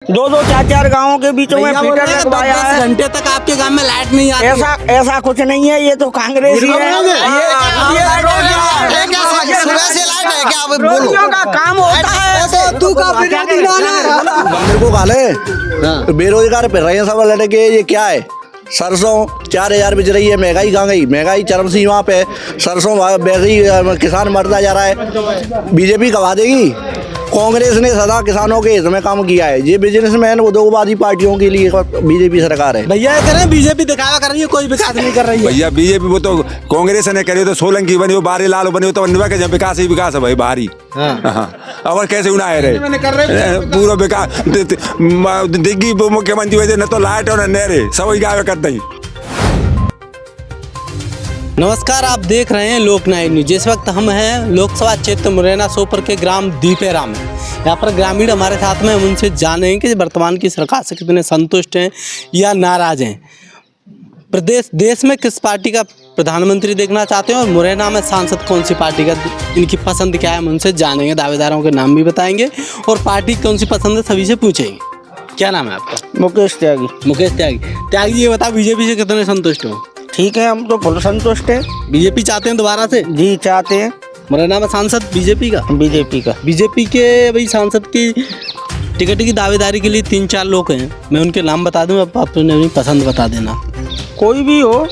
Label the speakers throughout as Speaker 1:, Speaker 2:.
Speaker 1: दो चार चार गाँव के बीच में मीटर लगवाया है।
Speaker 2: घंटे तक आपके गांव में लाइट नहीं आती।
Speaker 1: ऐसा कुछ नहीं है, ये तो कांग्रेस ही है।
Speaker 2: सुबह से लाइट है क्या? बोलो
Speaker 1: का काम होता है।
Speaker 2: तो तू का
Speaker 3: मंदिर को गाले बेरोजगार फिर रहे हैं सब लड़के। ये क्या है? सरसों 4000 बिच रही है। महंगाई कहाँ गई? महंगाई चरम सीमा पे। सरसों बेगी, किसान मरता जा रहा है। बीजेपी कमा देगी। कांग्रेस ने सदा किसानों के हित में काम किया है। ये बिजनेसमैन उद्योगवादी पार्टियों के लिए बीजेपी सरकार है।
Speaker 2: भैया ये करें, बीजेपी दिखावा कर रही है, कोई विकास नहीं कर रही है।
Speaker 4: भैया बीजेपी वो तो कांग्रेस ने करी तो सोलंकी बनी हो, बारी लाल बनी हो, तो जब विकास ही विकास है भाई बाहरी। और कैसे उड़ाए रहे पूरा विकास दिग्गी मुख्यमंत्री वजह न तो लाइट और नहरे सब गाँव करते ही।
Speaker 2: नमस्कार, आप देख रहे हैं लोकनायक न्यूज। इस वक्त हम हैं लोकसभा क्षेत्र मुरैना सोपर के ग्राम दीपेराम में। यहाँ पर ग्रामीण हमारे साथ में, हम उनसे जाने कि वर्तमान की सरकार से कितने संतुष्ट हैं या नाराज हैं, देश में किस पार्टी का प्रधानमंत्री देखना चाहते हैं और मुरैना में सांसद कौन सी पार्टी का, इनकी पसंद क्या है, हम उनसे जानेंगे। दावेदारों के नाम भी बताएंगे और पार्टी कौन सी पसंद है सभी से पूछेंगे। क्या नाम है आपका?
Speaker 1: मुकेश त्यागी।
Speaker 2: मुकेश त्यागी जी, ये बताओ बीजेपी से कितने संतुष्ट हो?
Speaker 1: ठीक है, हम तो फुल संतुष्ट है।
Speaker 2: बीजेपी चाहते हैं दोबारा से?
Speaker 1: जी चाहते हैं।
Speaker 2: मुरैना में सांसद बीजेपी का? बीजेपी के भाई सांसद की टिकट की दावेदारी के लिए 3-4 लोग हैं। मैं उनके नाम बता दूं, आप अपनी पसंद बता देना।
Speaker 1: कोई भी हो।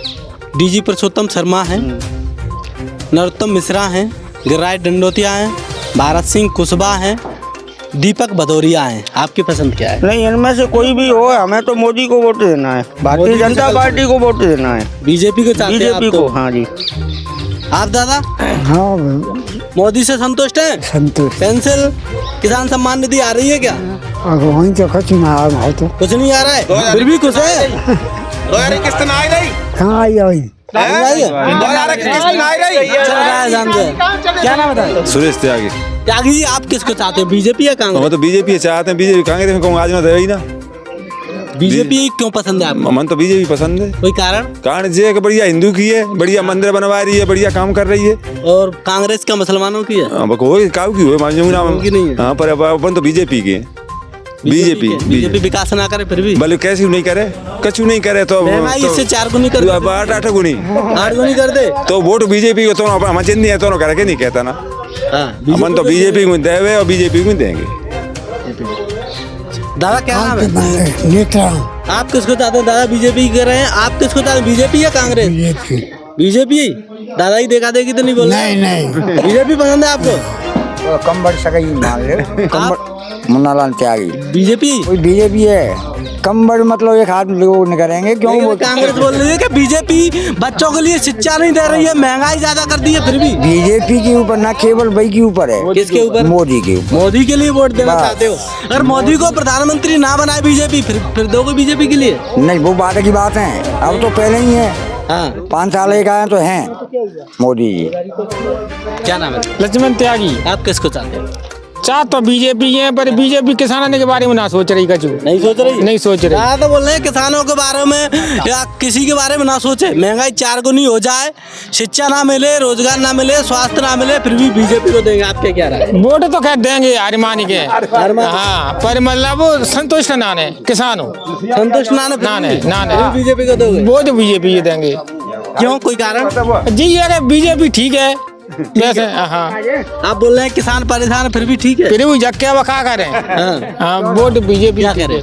Speaker 2: डीजी पुरुषोत्तम शर्मा हैं, नरोत्तम मिश्रा हैं, गिरिराज दंडोतिया हैं, भारत सिंह कुशवाहा हैं, दीपक भदौरिया हैं। आपकी पसंद क्या है?
Speaker 1: नहीं, इनमें से कोई भी हो, हमें तो मोदी को वोट देना है। भारतीय जनता पार्टी को वोट देना है।
Speaker 2: बीजेपी को चाहते हैं?
Speaker 1: बीजेपी को। हाँ जी।
Speaker 2: आप दादा?
Speaker 5: हाँ,
Speaker 2: मोदी से संतुष्ट हैं?
Speaker 5: संतुष्ट।
Speaker 2: पेंसिल किसान सम्मान निधि आ रही है क्या?
Speaker 5: वहीं तो कुछ ना आ तो
Speaker 2: कुछ नहीं आ रहा है, फिर भी खुश है।
Speaker 5: कहाँ आई वही
Speaker 2: क्या नाम बताए?
Speaker 4: सुरेश त्यागी।
Speaker 2: त्यागी जी, आप किसको चाहते हैं, बीजेपी या कांग्रेस?
Speaker 4: हम तो बीजेपी चाहते हैं। बीजेपी कांग्रेस में कहूँ आज ना रही ना।
Speaker 2: बीजेपी क्यों पसंद है आपको?
Speaker 4: मन तो बीजेपी पसंद है।
Speaker 2: कोई कारण?
Speaker 4: कारण ये कि बढ़िया हिंदू की है, बढ़िया मंदिर बनवा रही है, बढ़िया काम कर रही है।
Speaker 2: और कांग्रेस का मुसलमानों की है?
Speaker 4: कोई काऊ की हो
Speaker 2: की नहीं है।
Speaker 4: हाँ, पर अपन तो बीजेपी के।
Speaker 2: बीजेपी विकास ना करे फिर भी
Speaker 4: भले कैसे नहीं करे, कछु नहीं करे तो
Speaker 2: इससे 4 गुनी कर
Speaker 4: 8 गुनी
Speaker 2: 8 गुनी कर दे
Speaker 4: तो वोट बीजेपी को। तो हम चिंदी है तो करके नहीं कहता ना। हम तो बीजेपी को देवे और बीजेपी को देंगे।
Speaker 2: दादा क्या नाम है?
Speaker 5: नेता
Speaker 2: आप किसको चाहते हैं दादा? बीजेपी कर रहे हैं, आप किसको चाहते हैं, बीजेपी या कांग्रेस? बीजेपी। दादा ही देखा देखी तो नहीं बोल?
Speaker 5: नहीं
Speaker 2: बीजेपी पसंद है आपको?
Speaker 1: कम बढ़ सके
Speaker 3: मुन्नालाल त्यागी।
Speaker 2: बीजेपी?
Speaker 5: कोई बीजेपी है कम बड़, मतलब एक हाथ लोग नहीं करेंगे। क्यों
Speaker 2: कांग्रेस बोल रही है कि बीजेपी बच्चों के लिए शिक्षा नहीं दे रही है, महंगाई ज्यादा कर दी है, फिर भी
Speaker 5: बीजेपी के ऊपर ना केवल वही के ऊपर है।
Speaker 2: किसके ऊपर?
Speaker 5: मोदी के ऊपर।
Speaker 2: मोदी के लिए वोट देना चाहते हो? अगर मोदी को प्रधानमंत्री ना बनाए बीजेपी, फिर दोगे बीजेपी के लिए?
Speaker 5: नहीं, वो बात की बात है। अब तो पहले ही है।
Speaker 2: हाँ,
Speaker 5: 5 साल एक आए तो हैं मोदी जी।
Speaker 2: क्या नाम है?
Speaker 6: लक्ष्मण त्यागी।
Speaker 2: आप किसको चाहते हैं?
Speaker 6: चाह तो बीजेपी है, पर बीजेपी किसानों के बारे में ना सोच रही। कचू
Speaker 2: नहीं सोच रही?
Speaker 6: नहीं सोच रही।
Speaker 2: हाँ, तो बोल रहे हैं किसानों के बारे में या किसी के बारे में ना सोचे। महंगाई 4 गुनी हो जाए, शिक्षा ना मिले, रोजगार ना मिले, स्वास्थ्य ना मिले, फिर भी बीजेपी को देंगे। आपके क्या राय?
Speaker 6: वोट तो खैर देंगे हरिमानी के। हाँ, पर मतलब वो संतुष्ट नाने किसानों
Speaker 2: संतुष्ट नाने बीजेपी को दोगे?
Speaker 6: वो तो बीजेपी ये देंगे।
Speaker 2: क्यों, कोई कारण?
Speaker 6: जी ये बीजेपी ठीक है वैसे। हाँ,
Speaker 2: आप बोल रहे हैं किसान परेशान है, फिर भी ठीक है।
Speaker 6: फिर भी जक्के वखा करें। हाँ, वोट बीजेपी
Speaker 2: क्या करें?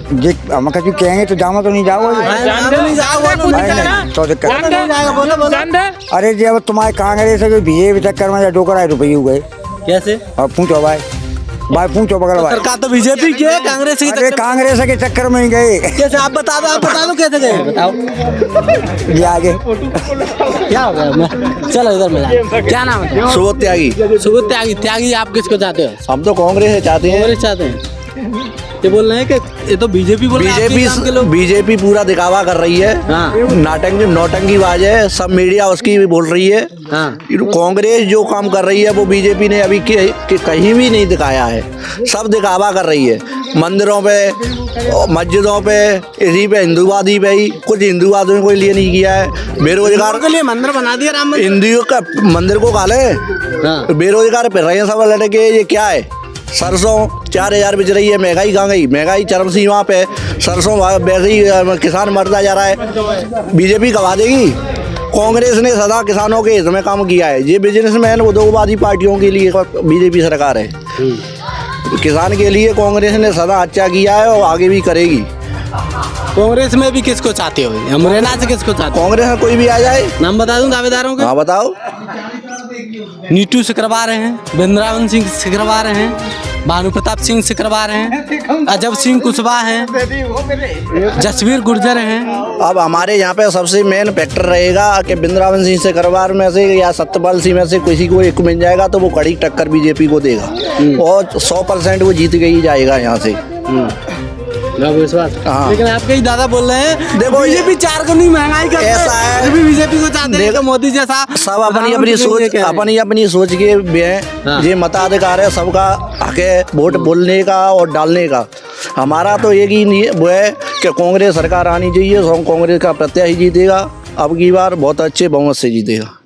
Speaker 5: हम कभी कहेंगे तो जामा तो नहीं जाओगे। तो दिक्कत। अरे जब तुम्हारे कांग्रेस के बीजेपी चक्कर में डोकर आए रुपये गए।
Speaker 2: कैसे?
Speaker 5: अब पूछो भाई पूछो बगल भाई।
Speaker 2: सरकार तो बीजेपी की है, कांग्रेस की?
Speaker 5: अरे कांग्रेस के चक्कर में ही गए।
Speaker 2: कैसे? आप बता दो कैसे गए, बताओ।
Speaker 5: ये आगे
Speaker 2: क्या हो गया? चलो इधर मिला। क्या नाम है?
Speaker 3: सुबोध त्यागी।
Speaker 2: सुबोध त्यागी। त्यागी, आप किसको चाहते हो?
Speaker 3: हम तो कांग्रेस चाहते हैं।
Speaker 2: कांग्रेस चाहते हैं। ये बोल रहे हैं कि ये तो बीजेपी बोल रहे हैं।
Speaker 3: बीजेपी पूरा दिखावा कर रही है।
Speaker 2: हाँ।
Speaker 3: नौटंकीबाज है, सब मीडिया उसकी भी बोल रही है।
Speaker 2: हाँ।
Speaker 3: कांग्रेस जो काम कर रही है वो बीजेपी ने अभी कहीं भी नहीं दिखाया है। सब दिखावा कर रही है, मंदिरों पे, मस्जिदों पे, इसी पे हिंदूवादी पे ही। कुछ हिंदूवादियों को लिए नहीं किया है। बेरोजगार
Speaker 2: के लिए मंदिर बना दिया, राम मंदिर।
Speaker 3: हिंदुओं का मंदिर को काले बेरोजगार फिर रहे हैं सब लड़के। ये क्या है? सरसों 4000 बिच रही है, महंगाई कहाँ गई, महंगाई चरम सीमा पे, सरसों वैसे ही किसान मरता जा रहा है। बीजेपी कमा देगी। कांग्रेस ने सदा किसानों के हित में काम किया है। ये बिजनेसमैन उद्योगवादी पार्टियों के लिए बीजेपी सरकार है। किसान के लिए कांग्रेस ने सदा अच्छा किया है और आगे भी करेगी।
Speaker 2: कांग्रेस में भी किसको चाहते हो? मुरैना से किसको चाहते हो?
Speaker 3: कांग्रेस में कोई भी आ जाए।
Speaker 2: नाम बता दूं दावेदारों के?
Speaker 3: हाँ बताओ।
Speaker 2: नीतू से करवा रहे हैं, वृंदावन सिंह से करवा रहे हैं, भानु प्रताप सिंह से करवा रहे हैं, अजब सिंह कुशवाहा हैं, जसवीर गुर्जर हैं।
Speaker 3: अब हमारे यहाँ पे सबसे मेन फैक्टर रहेगा कि वृंदावन सिंह से करवार में से या सत्यपाल सिंह में से किसी को एक मिल जाएगा तो वो कड़ी टक्कर बीजेपी को देगा और 100% वो जीत के ही जाएगा यहाँ से।
Speaker 2: विश्वास।
Speaker 3: हाँ।
Speaker 2: लेकिन आपके ही दादा बोल रहे हैं
Speaker 3: देखो
Speaker 2: बीजेपी 4 गुनी महंगाई कर
Speaker 3: ऐसा है।
Speaker 2: फिर भी बीजेपी को चाहते हैं कि मोदी जैसा
Speaker 3: सब अपनी सोच के हैं। ये मताधिकार है, सबका हक है वोट बोलने का और डालने का। हमारा तो एक ही वो है कि कांग्रेस सरकार आनी चाहिए, कांग्रेस का प्रत्याशी जीतेगा, अब की बार बहुत अच्छे बहुमत से जीतेगा।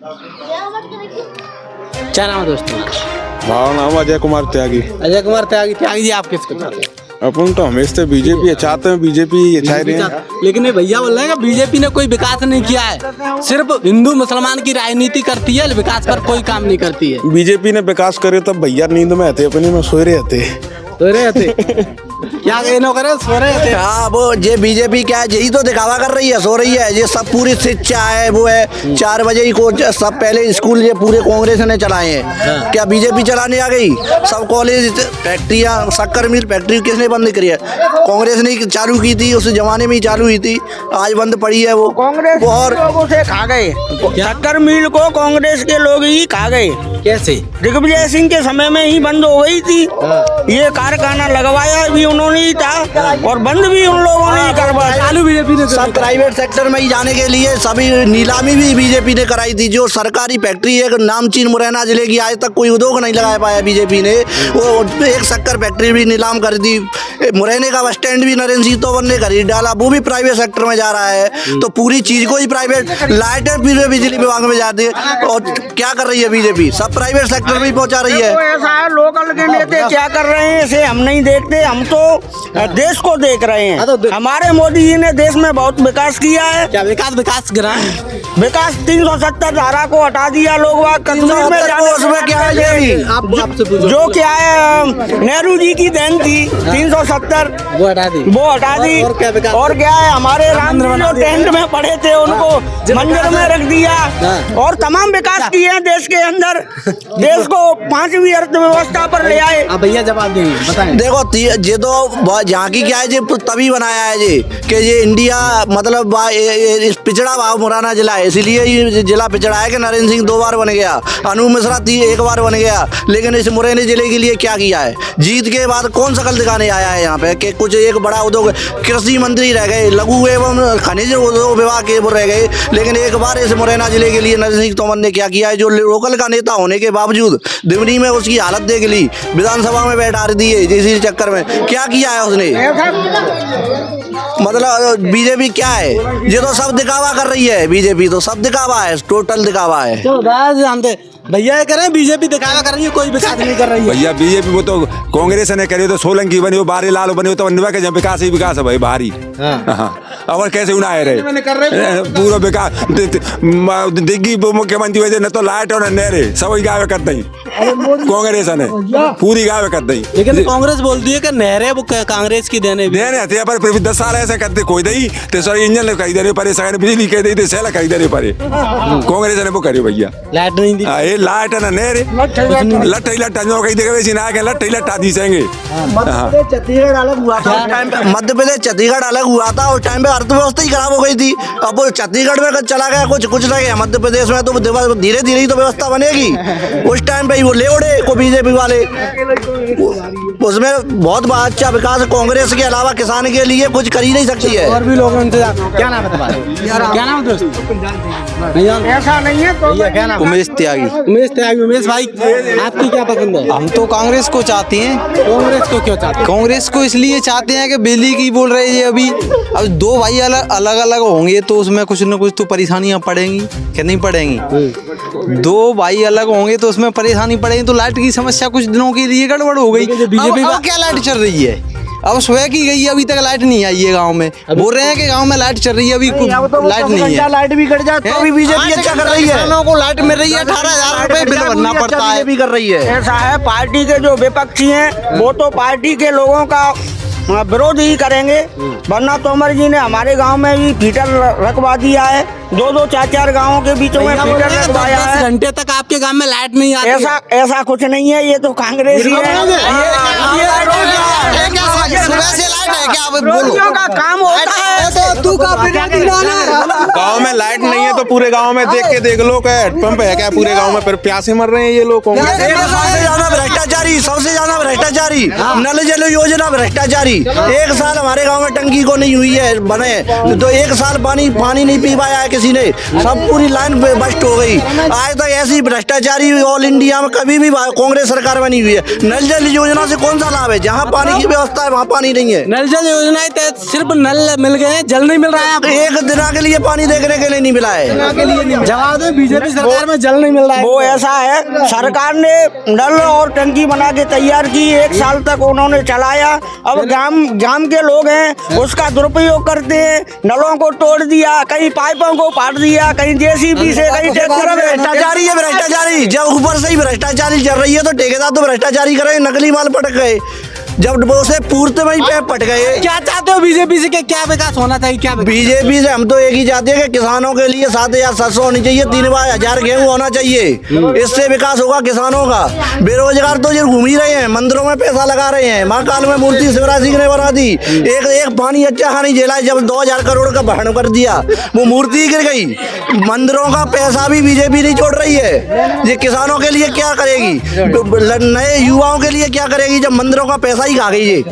Speaker 2: क्या नाम है दोस्तों?
Speaker 7: भाव नाम अजय कुमार त्यागी।
Speaker 2: अजय कुमार त्यागी जी, आप किसको चाहते हैं?
Speaker 7: अपन तो हमेशा बीजेपी चाहते हैं, बीजेपी अच्छा रहे हैं।
Speaker 2: लेकिन ये भैया बोल रहे हैं कि बीजेपी ने कोई विकास नहीं किया है, सिर्फ हिंदू मुसलमान की राजनीति करती है, विकास पर कोई काम नहीं करती है।
Speaker 7: बीजेपी ने विकास करे तब भैया नींद में आते, अपने में सोए रहते।
Speaker 2: क्या कहना करे, सो रहे थे।
Speaker 3: हाँ वो ये बीजेपी क्या है, यही तो दिखावा कर रही है, सो रही है। ये सब पूरी शिक्षा है वो है 4 बजे ही को सब पहले स्कूल ये पूरे कांग्रेस ने चलाए हैं। क्या बीजेपी चलाने आ गई? सब कॉलेज फैक्ट्रियाँ, शक्कर मिल फैक्ट्री किसने बंद करी है? कांग्रेस ने चालू की थी, उस जमाने में ही चालू हुई थी, आज बंद पड़ी है वो।
Speaker 1: कांग्रेस और लोगों से खा गए, शक्कर मिल को कांग्रेस के लोग ही खा गए।
Speaker 2: कैसे?
Speaker 1: दिग्विजय सिंह के समय में ही बंद हो गई थी। ये कारखाना लगवाया भी उन्होंने ही था और बंद भी उन लोगों ने ही करवाया।
Speaker 2: चालू बीजेपी ने
Speaker 3: सब प्राइवेट सेक्टर में ही जाने के लिए सभी नीलामी भी बीजेपी ने कराई थी। जो सरकारी फैक्ट्री है नामचीन मुरैना जिले की, आज तक कोई उद्योग नहीं लगा पाया बीजेपी ने। वो एक शक्कर फैक्ट्री भी नीलाम कर दी। मुरैने का बस स्टैंड भी नरेंद्र सिंह तोमर ने खरीद डाला, वो भी प्राइवेट सेक्टर में जा रहा है। तो पूरी चीज को ही प्राइवेट, लाइटें पूरे बिजली विभाग में जाती है। और क्या कर रही है बीजेपी? सब प्राइवेट सेक्टर में ही पहुंचा रही है।
Speaker 1: ऐसा है, लोकल के नेता क्या कर रहे हैं इसे हम नहीं देखते, हम तो देश को देख रहे हैं। हमारे मोदी जी ने देश में बहुत विकास किया है।
Speaker 2: क्या विकास गिरा?
Speaker 1: विकास 370 धारा को हटा दिया। लोग कश्मीर में जाने
Speaker 3: उसमें क्या है?
Speaker 2: आपसे पूछो।
Speaker 1: जो क्या है नेहरू जी की देन थी 370,
Speaker 2: वो हटा दी।
Speaker 1: और क्या है, हमारे राम जो टेंट में पड़े थे उनको मंदिर में रख दिया और तमाम विकास किए हैं देश के अंदर। देश को 5वीं अर्थव्यवस्था पर ले आए।
Speaker 2: आप भैया जवाब देंगे, बताएं।
Speaker 3: देखो ये तो यहाँ की क्या है, ये तभी बनाया है ये कि ये इंडिया मतलब पिछड़ा भाव मुरैना जिला है, इसीलिए ये जिला पिछड़ा है कि नरेंद्र सिंह 2 बार बन गया, अनु मिश्रा 1 बार बन गया। लेकिन इस मुरैना जिले के लिए क्या किया है? जीत के बाद कौन शकल दिखाने आया है यहाँ पे कि कुछ एक बड़ा उद्योग, कृषि मंत्री रह गए, लघु एवं खनिज उद्योग विभाग के वो रह गए। लेकिन एक बार इस मुरैना जिले के लिए नरेंद्र सिंह तोमर ने क्या किया है? जो लोकल का नेता होने के बावजूद दिमनी में उसकी हालत देख ली, विधानसभा में बैठा दी है इसी चक्कर में। क्या किया है उसने? मतलब बीजेपी क्या है? ये तो सब दिखावा कर रही है। बीजेपी तो सब दिखावा है, टोटल दिखावा है।
Speaker 2: चलो जानते भैया ये कह रहे हैं बीजेपी दिखावा कर रही है, कोई विकास नहीं कर रही है।
Speaker 4: भैया बीजेपी वो तो कांग्रेस ने करी, तो सोलंकी बनी हो, बारी लाल बनी हो, तो बनवा के जब विकास ही विकास है भाई भारी। और कैसे उन्हें रहे पूरा विकास दिग्गी मुख्यमंत्री वजह न तो लाइट और नहरे सब गावे करते ही कांग्रेस ने पूरी गावे करते ही।
Speaker 2: लेकिन कांग्रेस बोलती है कि नहरें वो कांग्रेस की देने
Speaker 4: पर 10 साल ऐसे करते कोई दई तो सर इंजन खरीदने पड़े, सगन बिजली कह दी सेला खरीदने पड़े। कांग्रेस ने वो करी भैया,
Speaker 2: लाइट नहीं दी,
Speaker 4: लाइट है ना नहरे लट्टा ही लट्टा जो कहीं देखा वैसे ना के लट्टा ही लट्टा दी सेंगे।
Speaker 3: छत्तीसगढ़ अलग हुआ था उस टाइम पे, मध्य प्रदेश छत्तीसगढ़ अलग हुआ था उस टाइम पे, अर्थव्यवस्था ही खराब हो गई थी। अब वो छत्तीसगढ़ में चला गया कुछ रह गया, मध्य प्रदेश में तो धीरे धीरे ही तो व्यवस्था बनेगी। उस टाइम पे ही वो ले उड़े को बीजेपी वाले, उसमें बहुत अच्छा विकास कांग्रेस के अलावा किसान के लिए कुछ कर ही नहीं सकती है।
Speaker 2: और भी लोग इंतजार। क्या नाम है तुम्हारा? क्या नाम है दोस्त?
Speaker 1: ऐसा नहीं है तो
Speaker 2: क्या नाम?
Speaker 5: उमेश त्यागी।
Speaker 2: उमेश भाई आपकी क्या पसंद है?
Speaker 5: हम तो कांग्रेस को चाहते हैं।
Speaker 2: कांग्रेस को क्यों चाहते हैं?
Speaker 5: कांग्रेस को इसलिए चाहते हैं कि बिजली की बोल रहे हैं अभी, अब 2
Speaker 2: भाई अलग अलग होंगे तो उसमें कुछ न कुछ तो परेशानियां पड़ेंगी, क्या नहीं पड़ेंगी? दो भाई अलग होंगे तो उसमें परेशानी पड़ेगी। तो लाइट की समस्या कुछ दिनों के लिए गड़बड़ हो गई। बीजेपी का क्या लाइट चल रही है? अब सुबह की गई है, अभी तक लाइट नहीं आई है गांव में। बोल रहे हैं कि गांव में लाइट चल रही है, अभी लाइट नहीं है।
Speaker 3: लाइट भी कट जाए तो भी बीजेपी अच्छा कर रही है।
Speaker 2: किसानों को लाइट मिल रही है, 18,000 रुपए बिल भरना पड़ता है।
Speaker 3: भी कर रही है।
Speaker 1: ऐसा है, पार्टी के जो विपक्षी हैं वो तो पार्टी के लोगों का विरोध ही करेंगे, वरना तोमर जी ने हमारे गांव में भी फीटर रखवा दिया है। 2-2, 4-4 गाँवों के बीचों में फीटर रखवाया है।
Speaker 2: घंटे तक आपके गांव में लाइट नहीं आती।
Speaker 1: ऐसा कुछ नहीं है, ये तो कांग्रेस ही है।
Speaker 2: सुबह से लाइट है क्या?
Speaker 1: विरोधियों का काम होता है।
Speaker 2: तो तू का
Speaker 7: गांव में लाइट नहीं है तो पूरे गांव में देख के देख लो, पंप है क्या पूरे गांव में? फिर प्यासे मर रहे हैं ये लोग।
Speaker 3: सबसे ज्यादा भ्रष्टाचारी, सबसे ज्यादा भ्रष्टाचारी, नल जल योजना भ्रष्टाचारी। 1 साल हमारे गांव में टंकी को नहीं हुई है बने, तो 1 साल पानी नहीं पी पाया है किसी ने। सब पूरी लाइन बस्ट हो गई। आज तक ऐसी भ्रष्टाचारी ऑल इंडिया में कभी भी कांग्रेस सरकार बनी हुई है। नल जल योजना से कौन सा लाभ है? जहाँ पानी की व्यवस्था है वहाँ पानी नहीं है।
Speaker 2: नल जल योजना के तहत सिर्फ नल मिल गए हैं, जल नहीं मिल रहा है।
Speaker 3: एक दिन के लिए पानी देखने के लिए नहीं मिला है।
Speaker 2: जवाब दे, बीजेपी सरकार में जल नहीं मिल रहा है।
Speaker 1: वो ऐसा है, सरकार ने नल और टंकी बना के तैयार की, 1 साल तक उन्होंने चलाया। अब गांव के लोग हैं उसका दुरुपयोग करते हैं, नलों को तोड़ दिया, कहीं पाइपों को फाड़ दिया, कहीं जेसीबी से, कहीं ट्रैक्टर।
Speaker 3: भ्रष्टाचारी है भ्रष्टाचारी। जब ऊपर से ही भ्रष्टाचारी चल रही है तो ठेकेदार तो भ्रष्टाचारी करे, नकली माल पटक गए। जब वो से पूर्त में ही पे पट गए।
Speaker 2: क्या चाहते हो बीजेपी से? क्या विकास होना चाहिए? क्या
Speaker 3: बीजेपी से हम तो एक ही चाहते हैं कि किसानों के लिए 7,700 होनी चाहिए, 3,000 गेहूं होना चाहिए। इससे विकास होगा किसानों का। बेरोजगार तो ये घूम ही रहे हैं, मंदिरों में पैसा लगा रहे हैं। महाकाल में मूर्ति शिवराज सिंह ने बना दी, एक पानी अच्छा खानी झेला। जब 2,000 करोड़ का भरण कर दिया, वो मूर्ति गिर गई। मंदिरों का पैसा भी बीजेपी नहीं छोड़ रही है। ये किसानों के लिए क्या करेगी? नए युवाओं के लिए क्या करेगी जब मंदिरों का पैसा ही खा गई ये?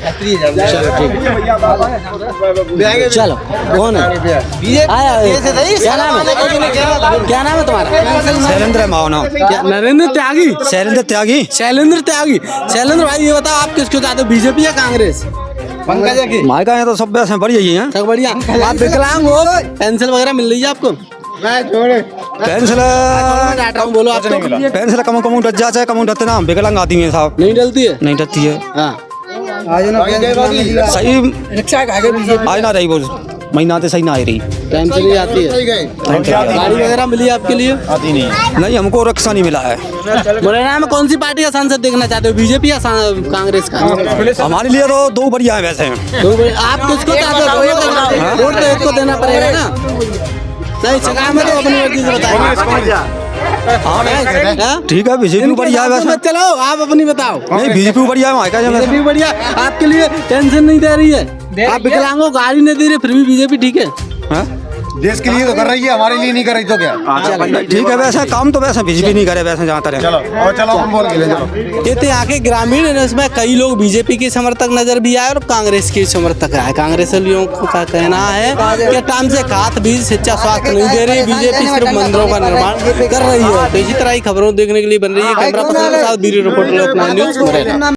Speaker 2: चलो कौन है? क्या नाम है तुम्हारा?
Speaker 5: शैलेंद्र मावना।
Speaker 2: नरेंद्र त्यागी?
Speaker 5: शैलेंद्र त्यागी।
Speaker 2: शैलेंद्र त्यागी। शैलेंद्र भाई ये बताओ, आप किसको चाहते हो, बीजेपी या कांग्रेस? पंकज की
Speaker 5: मायका है तो सब वैसे बढ़िया ही हैं।
Speaker 2: सब बढ़िया। आप विकलांग हो, पेंसिल वगैरह मिल रही है आपको?
Speaker 5: पेंसिल
Speaker 2: बोलो आपको।
Speaker 5: पेंसिल कम डट जाए, कम डटते ना विकलांग आती है साहब।
Speaker 2: नहीं डलती है?
Speaker 5: नहीं डटती है।
Speaker 2: हाँ।
Speaker 5: सही आज ना रही, वो महीना तो सही ना आ रही,
Speaker 2: टाइम से नहीं आती है। गाड़ी वगैरह मिली आपके लिए?
Speaker 5: आती नहीं, हमको रक्षा नहीं मिला है।
Speaker 2: मुरैना में कौन सी पार्टी का सांसद देखना चाहते हो, बीजेपी या कांग्रेस का?
Speaker 5: हमारे लिए तो 2 बढ़िया है वैसे।
Speaker 2: आप किसको चाहते हो? वोट तो एक को देना पड़ेगा ना। सही जगह में तो अपनी मर्जी से बताओ।
Speaker 5: ठीक है, बीजेपी बढ़िया है वैसे।
Speaker 2: चलो आप अपनी बताओ।
Speaker 5: नहीं, बीजेपी बढ़िया है।
Speaker 2: बीजेपी बढ़िया आपके लिए टेंशन नहीं दे रही है। आप विकलांगों गाड़ी नहीं दे रहे, फिर भी बीजेपी ठीक है।
Speaker 7: देश के लिए तो कर रही है, हमारे लिए नहीं कर रही तो क्या?
Speaker 5: ठीक है, वैसे काम तो वैसे बीजेपी नहीं करे वैसे जहाँ तक।
Speaker 7: चलो हम बोल के ले चलो।
Speaker 2: ये तो यहाँ के ग्रामीण है, इसमें कई लोग बीजेपी के समर्थक नजर भी आए और कांग्रेस के समर्थक आए। कांग्रेसियों का कहना है कि टाइम से खाद बीज शिक्षा स्वास्थ्य नहीं दे रही, बीजेपी सिर्फ मंदिरों का निर्माण कर रही है। तो इसी तरह की खबरों देखने के लिए बन रही है। कैमरा पर्सन के साथ ब्यूरो रिपोर्टर लोकनायक न्यूज़ मुरैना।